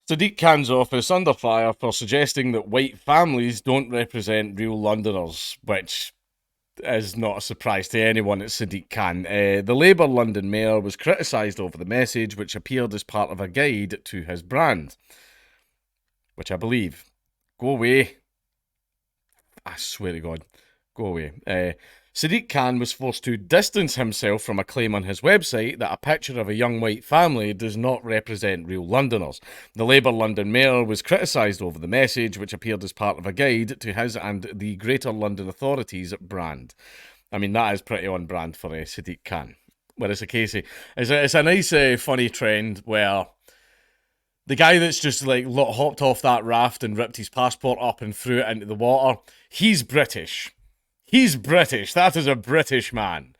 Sadiq Khan's office under fire for suggesting that white families don't represent real Londoners, which is not a surprise to anyone at Sadiq Khan. The Labour London mayor was criticised over the message, which appeared as part of a guide to his brand, which I believe. Go away. I swear to God. Go away. Sadiq Khan was forced to distance himself from a claim on his website that a picture of a young white family does not represent real Londoners. The Labour London mayor was criticised over the message, which appeared as part of a guide to his and the Greater London Authority's brand. I mean, that is pretty on brand for Sadiq Khan. Whereas it's a nice, funny trend where the guy that's just like hopped off that raft and ripped his passport up and threw it into the water, he's British. He's British. That is a British man.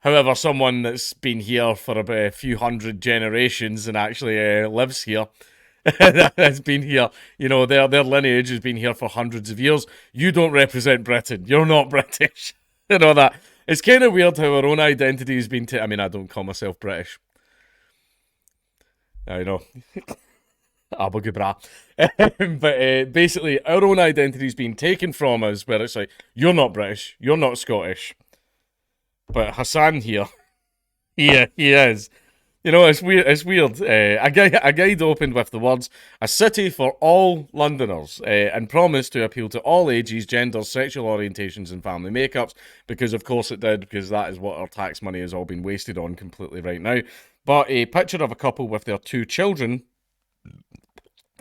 However, someone that's been here for about a few hundred generations and actually lives here, has been here, their lineage has been here for hundreds of years. You don't represent Britain. You're not British. That. It's kind of weird how our own identity has been I mean, I don't call myself British. I know. Abogibra. But basically, our own identity's been taken from us, where it's like, you're not British, you're not Scottish. But Hassan here, he is. It's weird. It's weird. A guide opened with the words, "A city for all Londoners," and promised to appeal to all ages, genders, sexual orientations, and family makeups. Because of course it did, because that is what our tax money has all been wasted on completely right now. But a picture of a couple with their two children,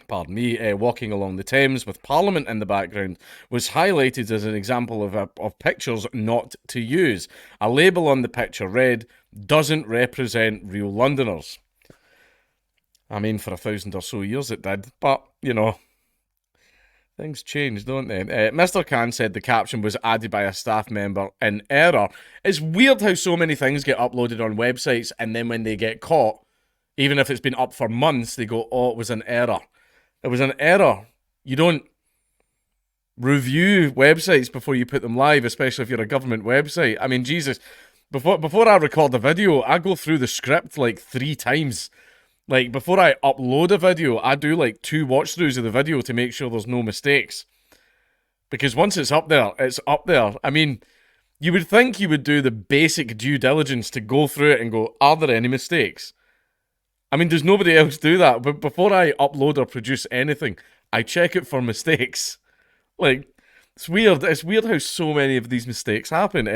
walking along the Thames with Parliament in the background, was highlighted as an example of pictures not to use. A label on the picture read, "Doesn't represent real Londoners." I mean, for 1,000 or so years it did, but, things change, don't they? Mr. Khan said the caption was added by a staff member in error. It's weird how so many things get uploaded on websites, and then when they get caught, even if it's been up for months, they go, "Oh, it was an error." It was an error. You don't review websites before you put them live, especially if you're a government website. I mean, Jesus, before I record a video, I go through the script like 3 times. Like, before I upload a video, I do like 2 watch-throughs of the video to make sure there's no mistakes. Because once it's up there, it's up there. I mean, you would think you would do the basic due diligence to go through it and go, are there any mistakes? I mean, does nobody else do that? But before I upload or produce anything, I check it for mistakes. Like, it's weird. It's weird how so many of these mistakes happen.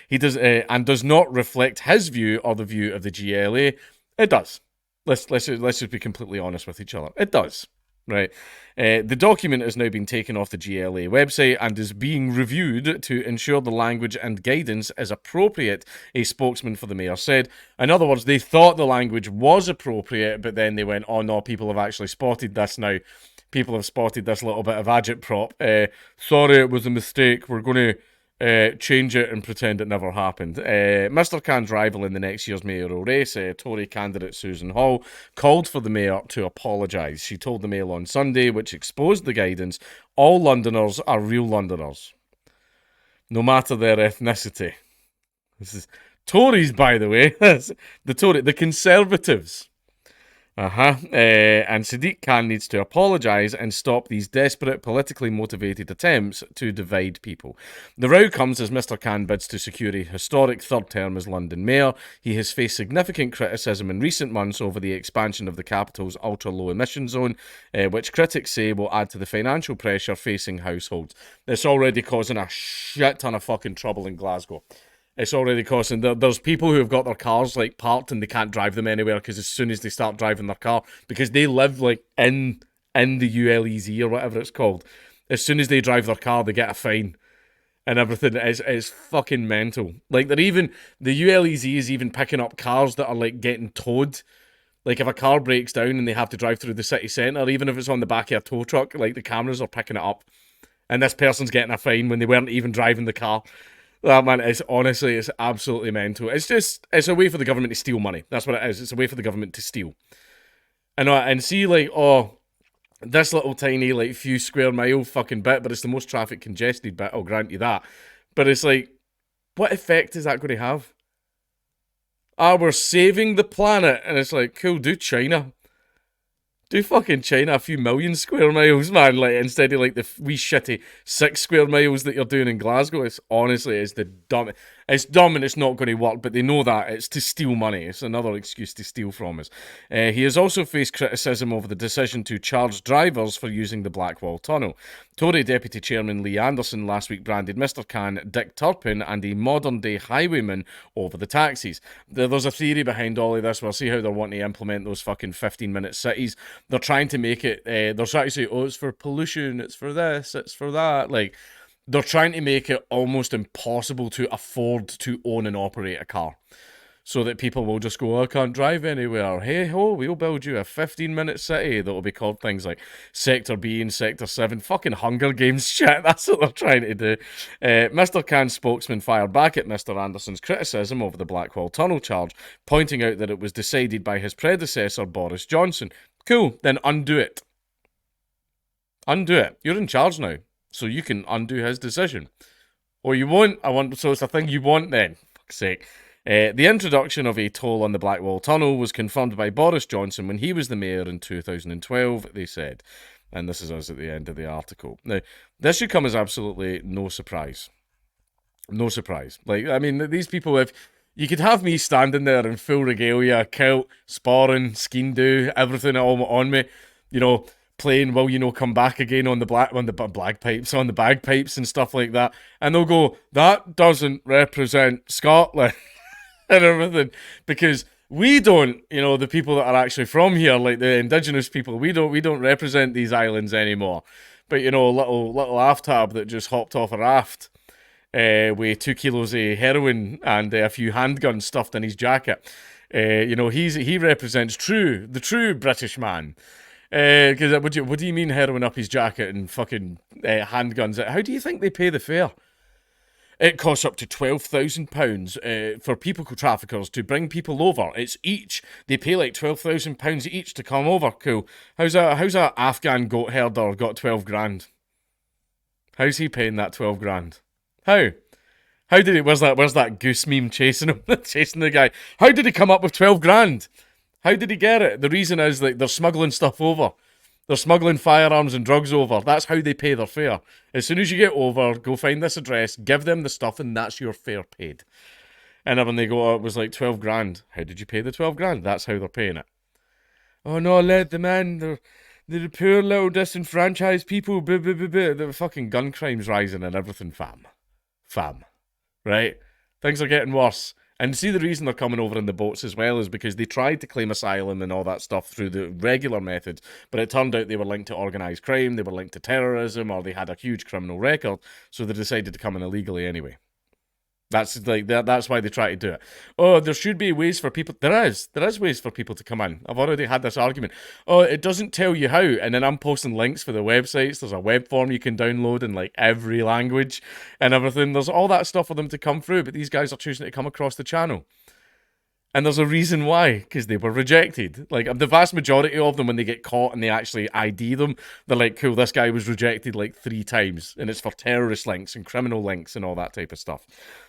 He does not reflect his view or the view of the GLA. It does. Let's just be completely honest with each other. It does. Right. The document has now been taken off the GLA website and is being reviewed to ensure the language and guidance is appropriate, a spokesman for the mayor said. In other words, they thought the language was appropriate, but then they went, "Oh no, people have actually spotted this now. People have spotted this little bit of agitprop. Sorry, it was a mistake. We're going to change it and pretend it never happened." Mr. Khan's rival in the next year's mayoral race, Tory candidate Susan Hall, called for the mayor to apologise. She told the Mail on Sunday, which exposed the guidance, all Londoners are real Londoners, no matter their ethnicity. This is Tories, by the way. The Conservatives. And Sadiq Khan needs to apologise and stop these desperate, politically motivated attempts to divide people. The row comes as Mr. Khan bids to secure a historic third term as London Mayor. He has faced significant criticism in recent months over the expansion of the capital's ultra-low emission zone, which critics say will add to the financial pressure facing households. It's already causing a shit ton of fucking trouble in Glasgow. It's already costing. There's people who have got their cars like parked and they can't drive them anywhere because as soon as they start driving their car, because they live like in the ULEZ or whatever it's called, as soon as they drive their car, they get a fine and everything. Is fucking mental. Like the ULEZ is even picking up cars that are like getting towed. Like if a car breaks down and they have to drive through the city centre, even if it's on the back of a tow truck, like the cameras are picking it up, and this person's getting a fine when they weren't even driving the car. That man is honestly, it's absolutely mental. It's a way for the government to steal money. That's what it is. It's a way for the government to steal. And see, like, oh, this little tiny, like, few square mile fucking bit, but it's the most traffic congested bit, I'll grant you that. But it's like, what effect is that going to have? We're saving the planet. And it's like, cool, do China. Do fucking China a few million square miles, man, like instead of like the wee shitty 6 square miles that you're doing in Glasgow. It's honestly, it's dumb and it's not going to work, but they know that. It's to steal money. It's another excuse to steal from us. He has also faced criticism over the decision to charge drivers for using the Blackwall Tunnel. Tory Deputy Chairman Lee Anderson last week branded Mr Khan Dick Turpin and a modern-day highwayman over the taxis. There's a theory behind all of this. We'll see how they're wanting to implement those fucking 15-minute cities. They're trying to make it, they're trying to say, oh, it's for pollution, it's for this, it's for that. Like, they're trying to make it almost impossible to afford to own and operate a car. So that people will just go, oh, I can't drive anywhere. Hey ho, we'll build you a 15-minute city that will be called things like Sector B and Sector 7. Fucking Hunger Games shit. That's what they're trying to do. Mr. Khan's spokesman fired back at Mr. Anderson's criticism over the Blackwall Tunnel charge, pointing out that it was decided by his predecessor, Boris Johnson. Cool, then undo it. Undo it. You're in charge now, so you can undo his decision. Or you won't. So it's a thing you want then. Fuck's sake. The introduction of a toll on the Blackwall Tunnel was confirmed by Boris Johnson when he was the mayor in 2012, they said. And this is us at the end of the article. Now, this should come as absolutely no surprise. No surprise. Like, I mean, these people, if you could have me standing there in full regalia, kilt, sporring, skiing do, everything all on me, you know, playing Will You Know Come Back Again on the bagpipes and stuff like that. And they'll go, that doesn't represent Scotland. And everything, because we don't, you know, the people that are actually from here, like the indigenous people, we don't represent these islands anymore. But you know, little Aftab that just hopped off a raft with 2 kilos of heroin and a few handguns stuffed in his jacket. You know, he represents the true British man. Because what do you mean heroin up his jacket and fucking handguns? How do you think they pay the fare? It costs up to £12,000 for people traffickers to bring people over. It's each. They pay like £12,000 each to come over. Cool. How's a Afghan goat herder got 12 grand? How's he paying that 12 grand? How? How did it? Where's that goose meme chasing him? Chasing the guy. How did he come up with 12 grand? How did he get it? The reason is like they're smuggling stuff over. They're smuggling firearms and drugs over. That's how they pay their fare. As soon as you get over, go find this address, give them the stuff, and that's your fare paid. And then when they go, oh, it was like 12 grand. How did you pay the 12 grand? That's how they're paying it. Oh no, let them in. They're the poor little disenfranchised people. The fucking gun crime's rising and everything, fam. Right? Things are getting worse. And see, the reason they're coming over in the boats as well is because they tried to claim asylum and all that stuff through the regular methods, but it turned out they were linked to organised crime, they were linked to terrorism, or they had a huge criminal record, so they decided to come in illegally anyway. That's why they try to do it. Oh, there should be ways for people. There is ways for people to come in. I've already had this argument. Oh, it doesn't tell you how, and then I'm posting links for the websites. There's a web form you can download in like every language and everything. There's all that stuff for them to come through, but these guys are choosing to come across the channel. And there's a reason why, because they were rejected. Like, the vast majority of them, when they get caught and they actually ID them, they're like, cool, this guy was rejected like 3 times, and it's for terrorist links and criminal links and all that type of stuff.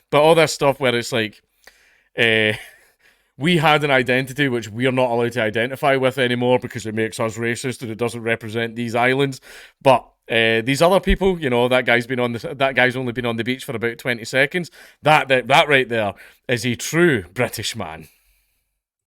But all this stuff where it's like, we had an identity which we're not allowed to identify with anymore because it makes us racist and it doesn't represent these islands. But these other people, you know, that guy's only been on the beach for about 20 seconds. That right there is a true British man.